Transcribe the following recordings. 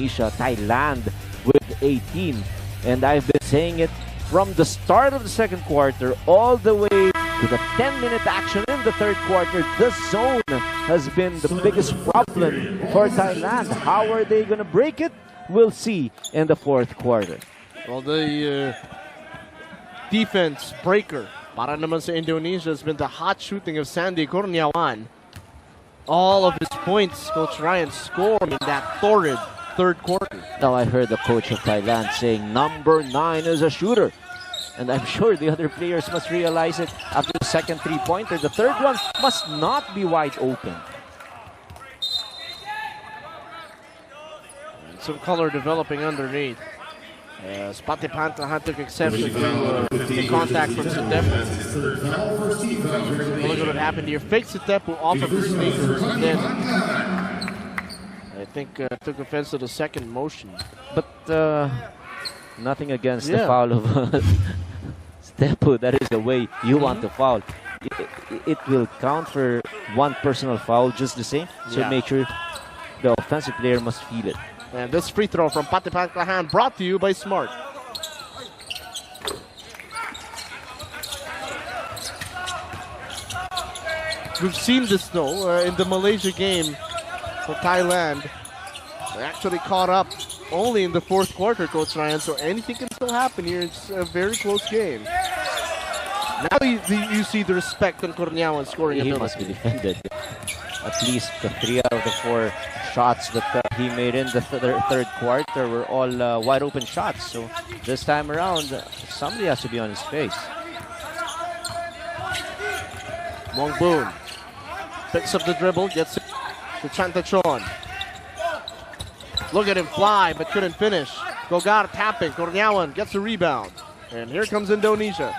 Indonesia, Thailand with 18. And I've been saying it from the start of the second quarter all the way to the 10-minute action in the third quarter. The zone has been the biggest problem for Thailand. How are they going to break it? We'll see in the fourth quarter. Well, the defense breaker para naman sa Indonesia has been the hot shooting of Sandy Kurniawan. All of his points, Coach Ryan scored in that torrid third quarter. Now I heard the coach of Thailand saying number 9 is a shooter. And I'm sure the other players must realize it after the second three-pointer. The third one must not be wide open. And some color developing underneath. Pati Pantahan took exception to the contact from Setepu. Look at what happened here. Fake Setepu off of his sneakers and then I think took offense to the second motion. But nothing against the foul of Setepu. That is the way you want to foul. It will count for one personal foul just the same. So make sure the offensive player must feel it. And this free throw from Pati Pantahan brought to you by Smart. We've seen this though in the Malaysia game for Thailand. They actually caught up only in the fourth quarter, Coach Ryan, so anything can still happen here. It's a very close game. Now you see the respect on Kurniawan scoring ability. He must be defended. At least the 3 out of the 4 shots that he made in the third quarter were all wide open shots. So this time around, somebody has to be on his face. Wong Boon picks up the dribble, gets it to Chantachon. Look at him fly, but couldn't finish. Gogar tapping. Kurniawan gets a rebound. And here comes Indonesia.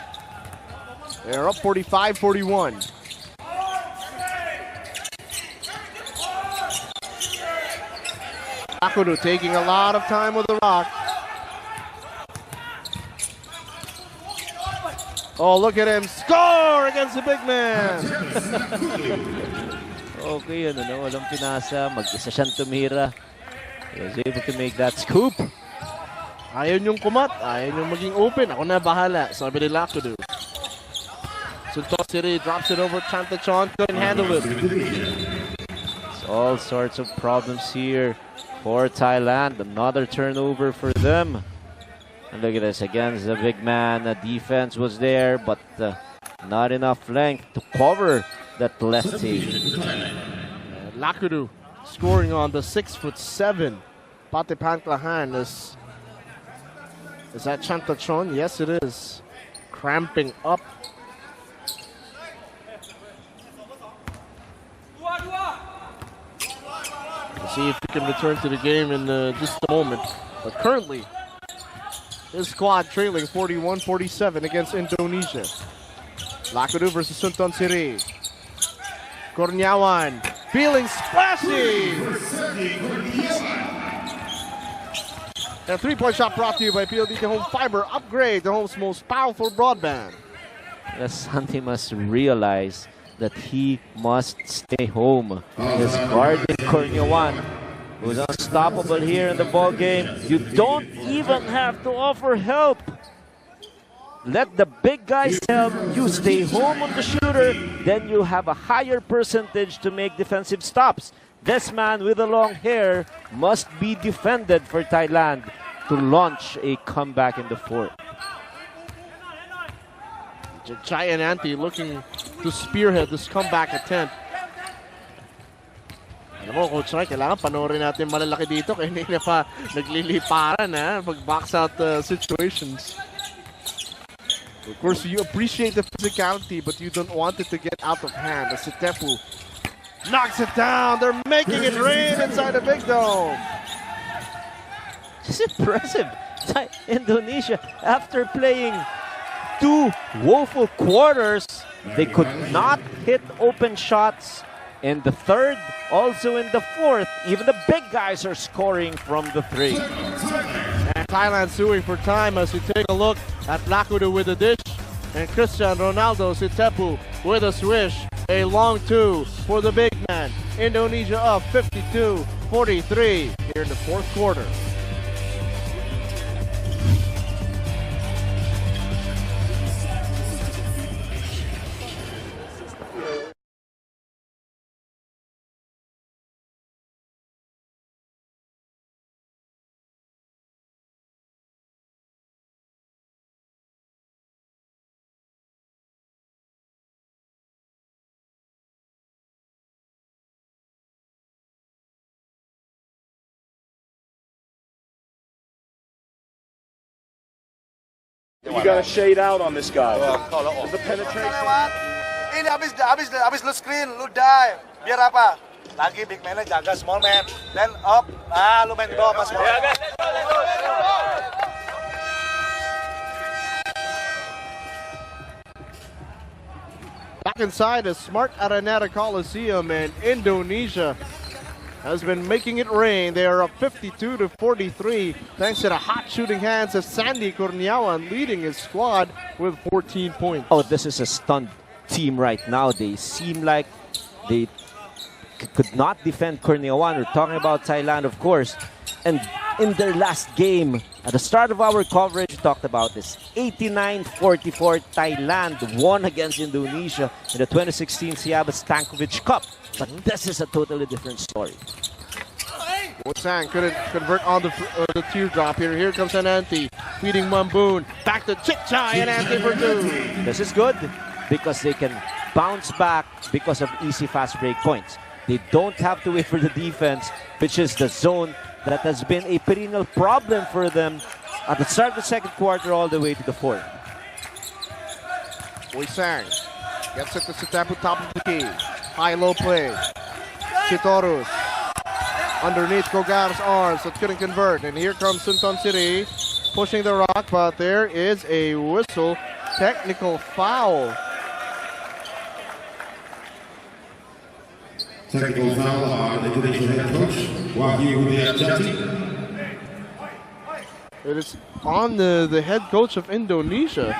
They're up 45-41. Akudu taking a lot of time with the rock. Oh, look at him score against the big man. Okay, walang pinasa. Mag-isa siyang tumira. He was able to make that scoop. Ayaw niyong kumat. Ayaw niyong maging open. Ako na bahala. Sabi ni Akudu. Suntosiri drops it over Chantachon. Couldn't handle it. It's all sorts of problems here for Thailand. Another turnover for them. And look at this against the big man. The defense was there, but not enough length to cover that lefty. Lakudu scoring on the 6'7". Pati Pantahan is that Chantachon? Yes, it is. Cramping up. We'll see if he can return to the game in just a moment. But currently, his squad trailing 41-47 against Indonesia. Lakudu versus Sunton Siri. Kurniawan feeling splashy. A three-point shot brought to you by PLDT Home Fiber. Upgrade the home's most powerful broadband. Santi must realize that he must stay home. He's guarding Kurniawan, who's unstoppable here in the ball game. You don't even have to offer help. Let the big guys help. You stay home on the shooter, then you have a higher percentage to make defensive stops. This man with the long hair must be defended for Thailand to launch a comeback in the fourth. Giant Ante looking to spearhead this comeback attempt. Alam mo, Coach Roy, kailangan panoorin natin malalaki dito kaya hindi na pa nagliliparan pag box out situations. Of course, you appreciate the physicality, but you don't want it to get out of hand. As Setepu knocks it down. They're making it rain inside the big dome. It's impressive. Indonesia, after playing 2 woeful quarters, they could not hit open shots in the third, also in the fourth. Even the big guys are scoring from the 3. And Thailand suing for time as we take a look at Lakudu with a dish and Cristiano Ronaldo Setepu with a swish. A long 2 for the big man. Indonesia up 52 43 here in the fourth quarter. You got to shade out on this guy. The penetration. Ini habis lu screen, lu dive. Biar apa? Lagi big man jaga small man. Then up. Lu main di bawah pas small man. Back inside a smart Araneta Coliseum, and Indonesia has been making it rain. They are up 52-43 thanks to the hot shooting hands of Sandy Kurniawan leading his squad with 14 points. Oh, this is a stunned team right now. They seem like they could not defend Kurniawan. We're talking about Thailand, of course. And in their last game, at the start of our coverage, we talked about this. 89-44, Thailand won against Indonesia in the 2016 Seaba Stankovic Cup. But this is a totally different story. Wosang couldn't convert on the teardrop here. Here comes Ananti, feeding Mamboon. Back to Chichai and Ananti for two. This is good because they can bounce back because of easy fast break points. They don't have to wait for the defense, which is the zone that has been a perennial problem for them at the start of the second quarter all the way to the fourth. Wosang gets it to Sitapu, top of the key. High-low play. Chitorus underneath Kogar's arms, but couldn't convert. And here comes Sunton City pushing the rock, but there is a whistle. Technical foul. Technical foul on the Indonesian head coach, Wahyu Widianjati. It is on the head coach of Indonesia.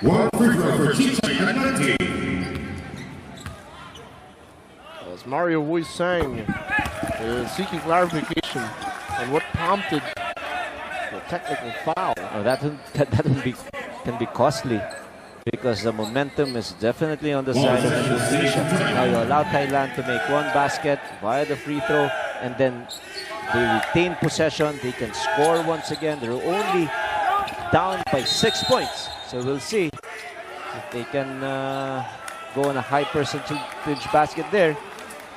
One free throw for Chichai Ananti. As Mario Wosang is seeking clarification on what prompted the technical foul. Oh, that can be costly because the momentum is definitely on the side of Indonesia. Now you allow Thailand to make one basket via the free throw, and then they retain possession. They can score once again. They're only down by 6 points. So we'll see if they can go on a high percentage basket there.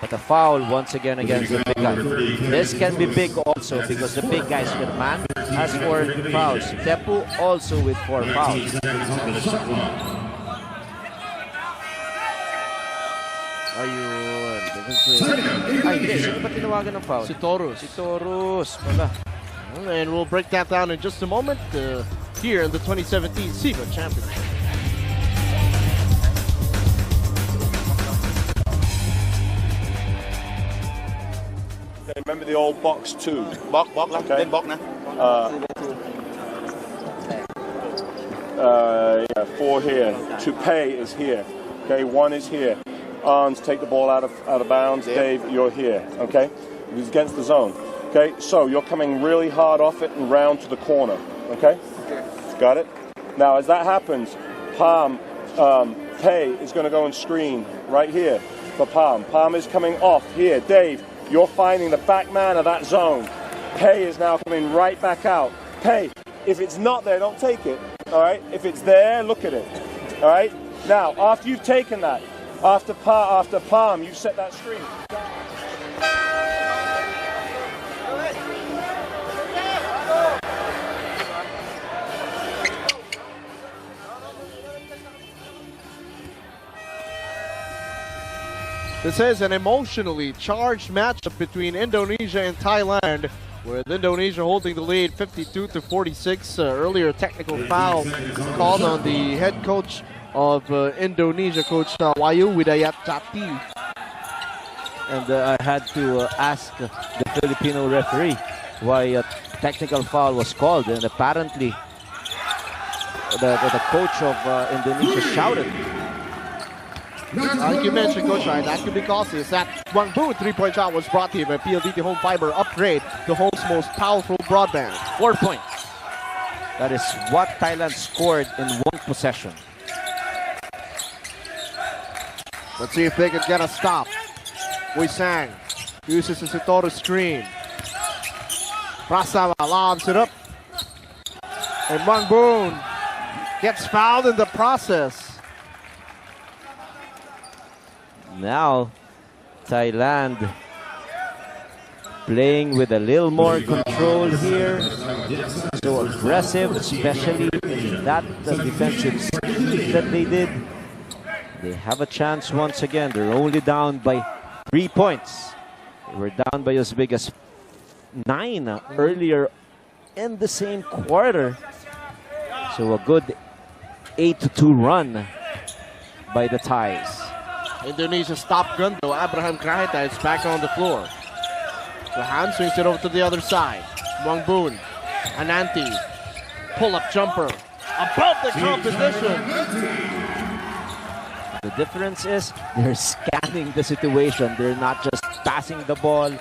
But a foul once again against the big guy. This can be big also because the big guy, man, has 4 fouls. Tepu also with 4 fouls. Ayun. Ay, hindi. Sino ba tinawagan ng foul? Si Torus. Si Torus. Wala. And we'll break that down in just a moment here in the 2017 Seaba Championship. Remember the old box 2? Box lah, Okay. box na. Yeah, 4 here. To pay is here. Okay, 1 is here. Arms take the ball out of bounds. Dave, you're here. Okay, he's against the zone. Okay, so you're coming really hard off it and round to the corner. Okay, got it. Now, as that happens, Palm Pay is going to go and screen right here for Palm. Palm is coming off here. Dave, you're finding the back man of that zone. Pay is now coming right back out. Pay, if it's not there, don't take it. All right, if it's there, look at it. All right. Now, after you've taken that, after Palm, you set that screen. This is an emotionally charged matchup between Indonesia and Thailand, with Indonesia holding the lead 52-46. Earlier technical foul called on the head coach of Indonesia, Coach Wahyu Widianjati. And I had to ask the Filipino referee why a technical foul was called, and apparently the coach of Indonesia shouted. Like you mentioned, Coach Ryan, that could be costly. Is that Wang Boon three-point shot was brought to you by PLDT Home Fiber. Upgrade the home's most powerful broadband. 4 points. That is what Thailand scored in one possession. Let's see if they can get a stop. Wei Sang uses the Sitoru screen. Prasawa lobs it up. And Wang Boon gets fouled in the process. Now, Thailand playing with a little more control here. So aggressive, especially in that defensive scheme that they did. They have a chance once again. They're only down by 3 points. They were down by as big as 9 earlier in the same quarter. So a good 8-2 run by the Thais. Indonesia's top gun though, Abraham Grahita, is back on the floor. Grahan swings it over to the other side. Wang Boon, Ananti, pull-up jumper, above the competition. The difference is they're scanning the situation. They're not just passing the ball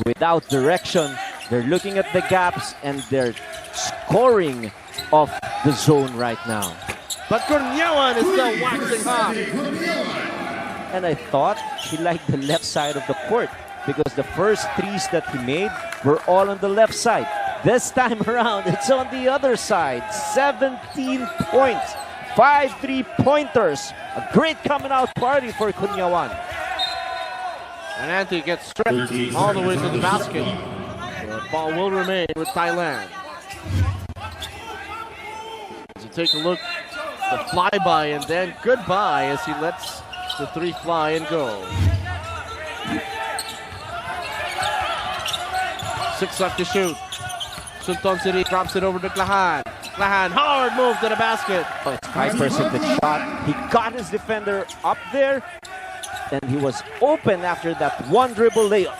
without direction. They're looking at the gaps and they're scoring off the zone right now. But Kurniawan is still waxing hot. And I thought he liked the left side of the court because the first threes that he made were all on the left side. This time around, it's on the other side. 17 points, 5 3-pointers. A great coming out party for Kurniawan. Ananti gets stripped all the way to the basket. The ball will remain with Thailand. As you take a look, the flyby and then goodbye as he lets the three fly and go. 6 left to shoot. Sunton City drops it over to Glahan. Glahan, hard move to the basket. Oh, it's 5% shot. He got his defender up there, and he was open after that one dribble layup.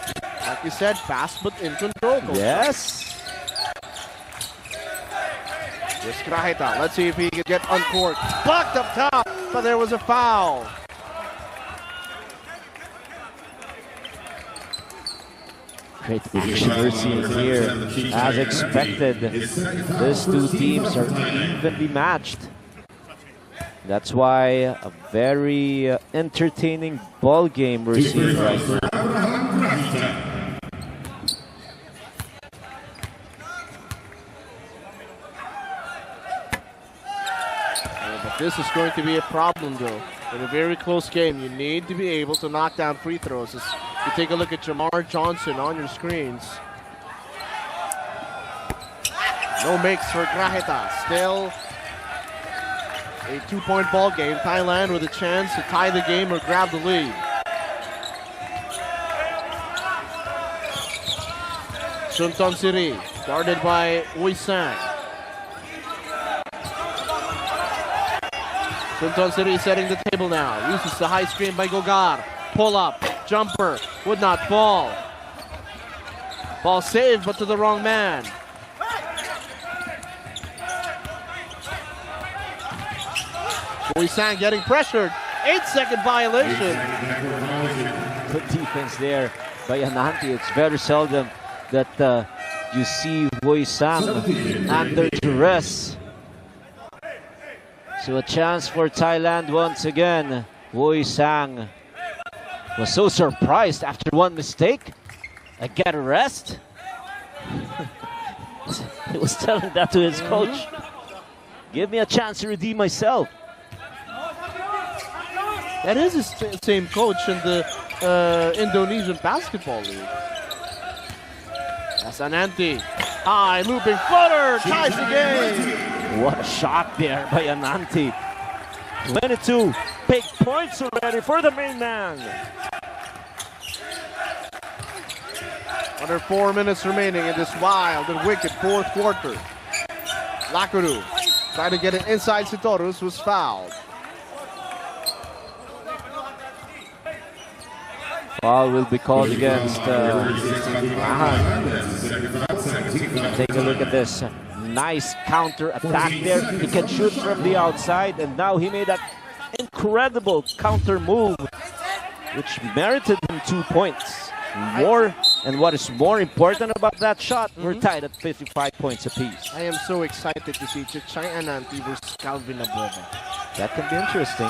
Like you said, fast but in control. Yes. Here's Grahita. Let's see if he can get uncorked. Blocked up top, but there was a foul. Great position we're seeing here. As expected, these two teams are evenly matched. That's why a very entertaining ball game we're seeing right now. But this is going to be a problem though. In a very close game, you need to be able to knock down free throws. As you take a look at Jamar Johnson on your screens. No makes for Grahita. Still a 2-point ball game. Thailand with a chance to tie the game or grab the lead. Sunton Siri, guarded by Wei Sang. Sunton City setting the table now. Uses the high screen by Gogar. Pull up, jumper, would not fall. Ball saved, but to the wrong man. Wei Sang getting pressured. 8-second violation. Good defense there by Ananti. It's very seldom that you see Wei Sang under duress. So a chance for Thailand once again. Wei Sang was so surprised after one mistake. I get a rest. He was telling that to his coach. Give me a chance to redeem myself. That is the same coach in the Indonesian Basketball League. That's Ananti. High looping footer, ties the game. What a shot there by Ananti. 22 big points already for the main man. Under 4 minutes remaining in this wild and wicked fourth quarter. Lakuru trying to get it inside Sitorus, was fouled. Foul will be called against Mahan. Take a look at this. Nice counter attack there. He can shoot from the outside, and now he made that incredible counter move, which merited him 2 points. And what is more important about that shot, we're tied at 55 points apiece. I am so excited to see Chichay Ananti versus Calvin Abueva. That can be interesting.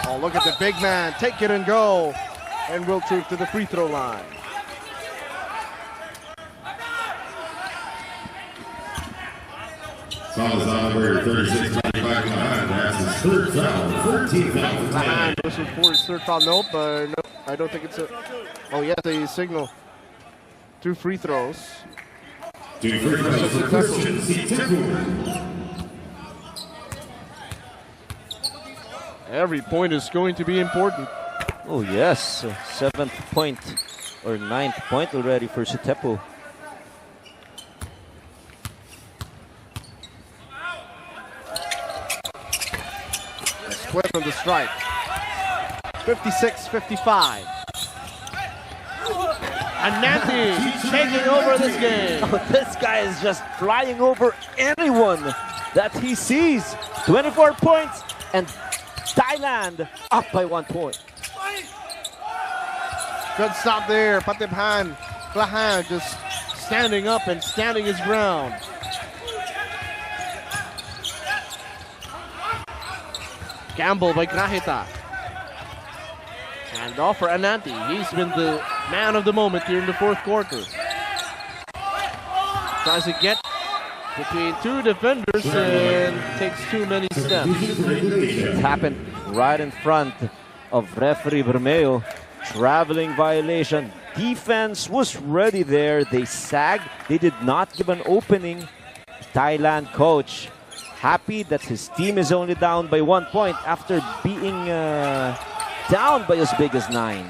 Oh, look at the big man. Take it and go. And Will Troop to the free throw line. Foul is on number 36, 95 behind. That's his third foul. 13 fouls. Behind versus for his third foul. Nope, no, I don't think it's a... Oh, yes, a signal. 2 free throws. 2 free throws for Christian Seaba. Every point is going to be important. Oh yes, 7th point or 9th point already for Sutepo. A split on the strike. 56-55. Ananti taking over this game. Oh, this guy is just flying over anyone that he sees. 24 points and Thailand up by 1 point. Good stop there. Patibhan Klahan just standing up and standing his ground. Gamble by Grahita. And off for Ananti. He's been the man of the moment here in the 4th quarter. Tries to get between 2 defenders and takes too many steps. It happened right in front of referee Bermeo. Traveling violation. Defense was ready there. They sagged. They did not give an opening. Thailand coach happy that his team is only down by 1 point after being down by as big as 9.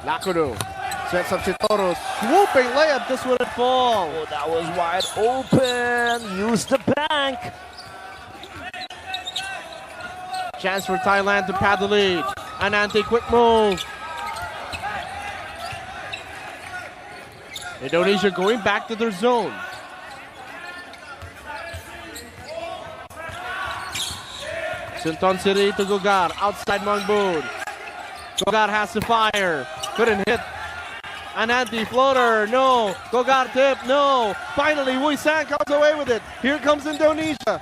Lakudu sets up Chitoro. Swooping layup. This wouldn't fall. Oh, that was wide open. Use the bank. Chance for Thailand to pad the lead. Ananti, quick move. Indonesia going back to their zone. Sunton City to Gogar. Outside Mangbun. Gogar has to fire. Couldn't hit. Ananti, floater. No. Gogar tip. No. Finally, Wui Sang comes away with it. Here comes Indonesia.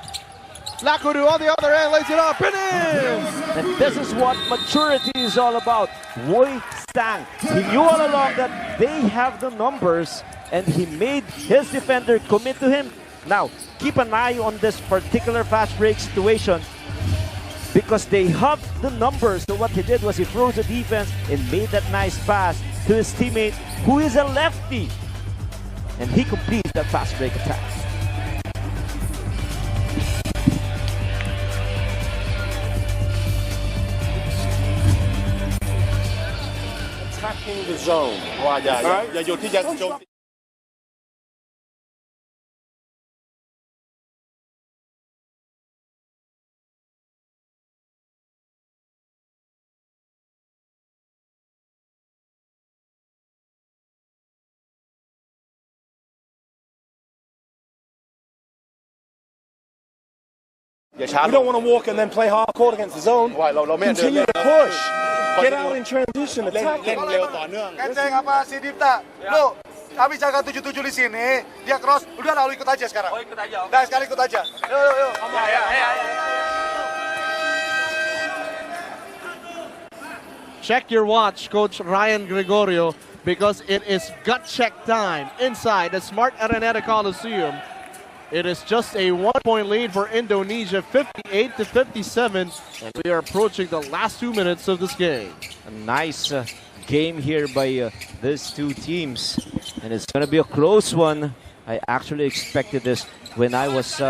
Lakudu on the other end, lays it up, and in! And this is what maturity is all about. Wui Sang, he knew all along that they have the numbers and he made his defender commit to him. Now, keep an eye on this particular fast break situation because they have the numbers. So what he did was he froze the defense and made that nice pass to his teammate who is a lefty. And he completes that fast break attack. Attacking the zone. Right? We don't want to walk and then play half court against the zone. Continue to push. Get out in transition. Attack it. Kenceng apa si Dipta? Lu, kami jaga 77 di sini. Dia cross. Udah lalu ikut aja sekarang. Oh, ikut aja. Udah sekali ikut aja. Yuk. Check your watch, Coach Ryan Gregorio, because it is gut check time inside the Smart Araneta Coliseum. It is just a 1-point lead for Indonesia, 58-57, and we are approaching the last 2 minutes of this game. A nice game here by these two teams, and it's going to be a close one. I actually expected this when I was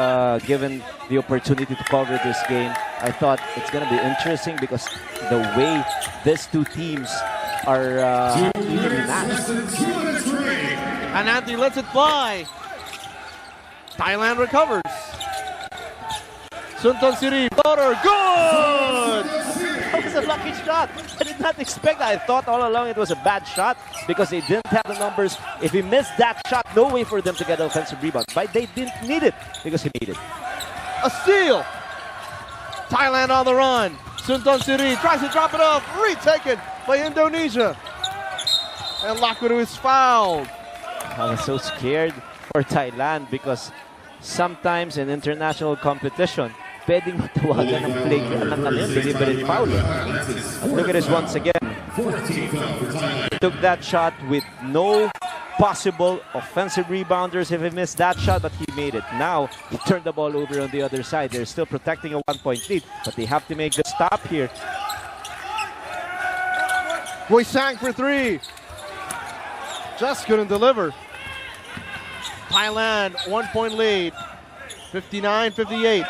given the opportunity to cover this game. I thought it's going to be interesting because the way these two teams are evenly matched. Ananti lets it fly. Thailand recovers. Sunton City, floater, good! That was a lucky shot. I did not expect that. I thought all along it was a bad shot because they didn't have the numbers. If he missed that shot, no way for them to get an offensive rebound. But they didn't need it because he made it. A steal. Thailand on the run. Sunton Siri tries to drop it off. Retaken by Indonesia. And Lakuru is fouled. I was so scared for Thailand because sometimes in international competition, pwedeng matawagan ng play deliberate foul. Look at this once again. He took that shot with no possible offensive rebounders if he missed that shot, but he made it. Now, he turned the ball over on the other side. They're still protecting a 1-point lead, but they have to make the stop here. Boy Sang for three. Just couldn't deliver. Thailand, 1-point lead. 59-58.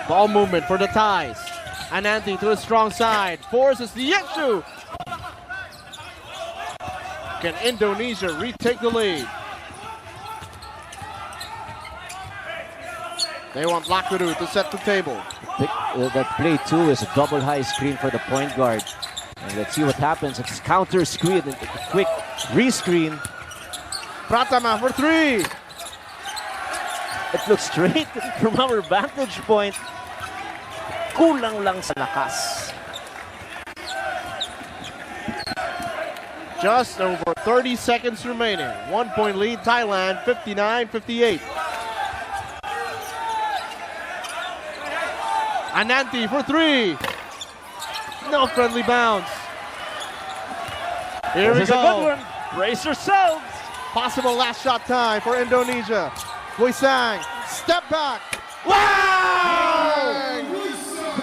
Ball movement for the Thais. Ananti to the strong side. Forces the Yeshu. Can Indonesia retake the lead? They want Lakuru to set the table. That play too is a double high screen for the point guard. And let's see what happens. It's counter screen and a quick rescreen. Pratama for three. It looks straight from our vantage point. Kulang lang sa lakas. Just over 30 seconds remaining. 1-point lead, Thailand, 59-58. Ananti for three. No friendly bounce. Here we This is a good go. one. Brace yourselves. Possible last shot time for Indonesia. Boy Sang, step back. Wow!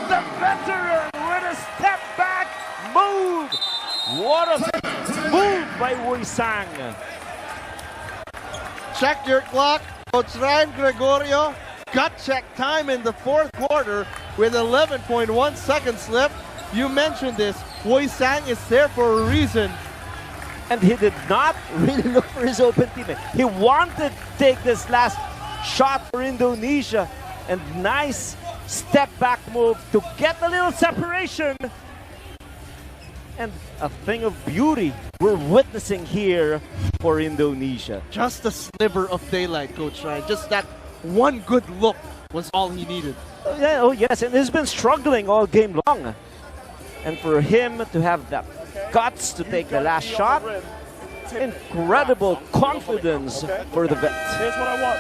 The veteran with a step back move. What a move by Wei Sang. Check your clock. Coach Ryan Gregorio got check time in the fourth quarter with 11.1 seconds left. You mentioned this. Wei Sang is there for a reason. And he did not really look for his open teammate. He wanted to take this last shot for Indonesia. And nice step back move to get a little separation. And a thing of beauty we're witnessing here for Indonesia. Just a sliver of daylight, Coach Ryan. Just that one good look was all he needed. Oh yes, and he's been struggling all game long. And for him to have the guts to take the last shot, incredible confidence for the vet. Here's what I want.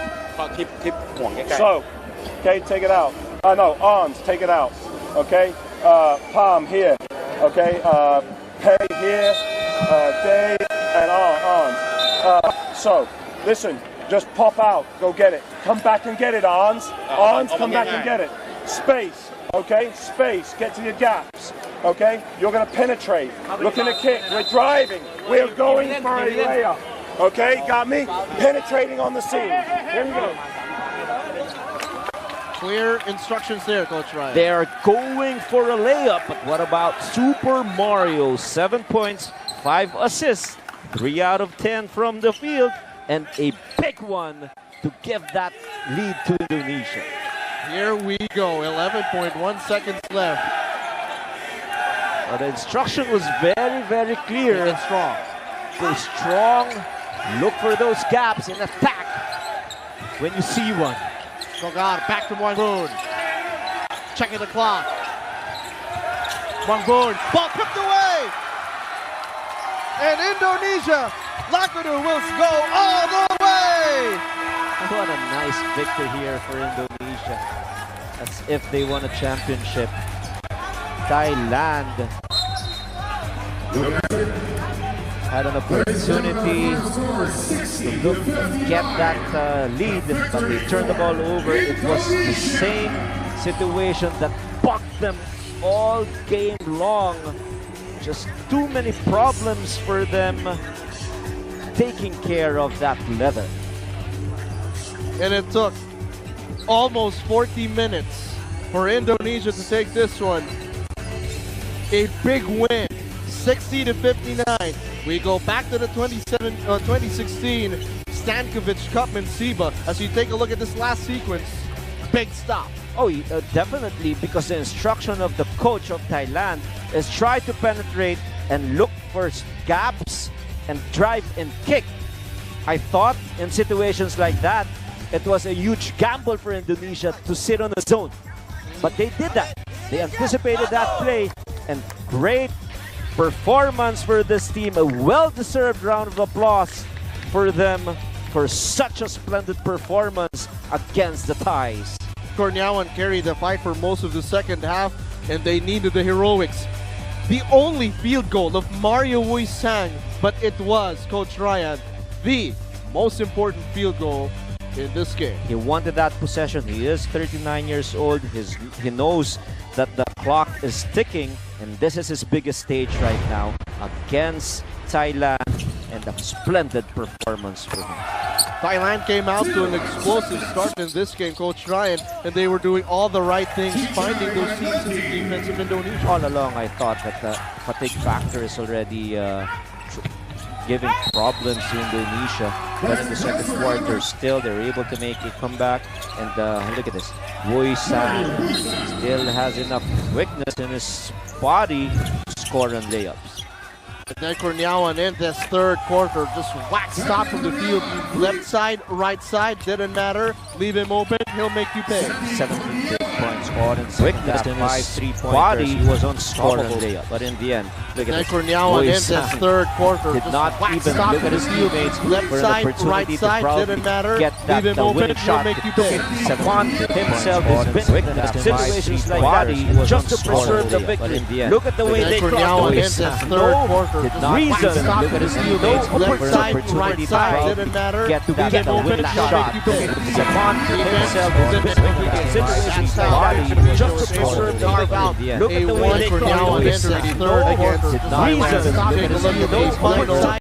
So, okay, take it out. No, arms, take it out. Okay, palm here. Okay, pay here, day, and arms. So, listen, just pop out, go get it. Come back and get it, arms. Arms, come back and get it. Space, okay, space, get to your gaps. Okay, you're gonna penetrate. Looking to kick, we're driving. We're going for a layup. Okay, got me? Penetrating on the seam. Here we go. Clear instructions there, Coach Ryan. They are going for a layup, but what about Super Mario? 7 points, 5 assists, 3 out of 10 from the field, and a big one to give that lead to Indonesia. Here we go, 11.1 seconds left. Well, the instruction was very, very clear. And strong. Go strong, look for those gaps and attack when you see one. Nogar back to Wangboon. Checking the clock. Wangboon, ball tipped away. And Indonesia, Lakuru will go all the way. What a nice victory here for Indonesia. As if they won a championship. Thailand had an opportunity to get that lead, but they turned the ball over. It was the same situation that bucked them all game long. Just too many problems for them taking care of that leather. And it took almost 40 minutes for Indonesia to take this one. A big win, 60-59. We go back to the 2016 Stankovic Cup in Seaba as you take a look at this last sequence. Big stop. Oh, definitely, because the instruction of the coach of Thailand is try to penetrate and look for gaps and drive and kick. I thought in situations like that, it was a huge gamble for Indonesia to sit on the zone. But they did that. They anticipated that play, and great performance for this team. A well-deserved round of applause for them for such a splendid performance against the Thais. Corneawan carried the fight for most of the second half, and they needed the heroics. The only field goal of Mario Wuisang, but it was, Coach Ryan, the most important field goal in this game. He wanted that possession. He is 39 years old. He knows that the clock is ticking, and this is his biggest stage right now against Thailand, and a splendid performance for him. Thailand came out to an explosive start in this game, Coach Ryan, and they were doing all the right things, finding those seams in the defense of Indonesia. All along, I thought that the fatigue factor is already giving problems to Indonesia. But in the second quarter, still they're able to make a comeback. And look at this. Wuisang still has enough quickness in his body to score on layups. And then Corneawan in this third quarter, just whack stop from the field. Left side, right side, didn't matter. Leave him open, he'll make you pay. 17 big points scored and quickness in his body. He was unstoppable. But in the end, look at this. Corneawan in this third quarter, did not even look at his teammates left for an side, opportunity right to side, probably didn't matter. get that Leave him open, winning he'll shot. make you pay. Upon himself has been in situations like that just to preserve the victory. Look at the way they crossed the this third quarter, did not reason. look at his teammates for Left an side, opportunity right to side, didn't matter. get Leave that him open, winning he'll shot. make you pay. Upon himself has been in situations like that just to preserve the victory. Look at the way they crossed the third quarter. did not Reason. look at his Take a look at these final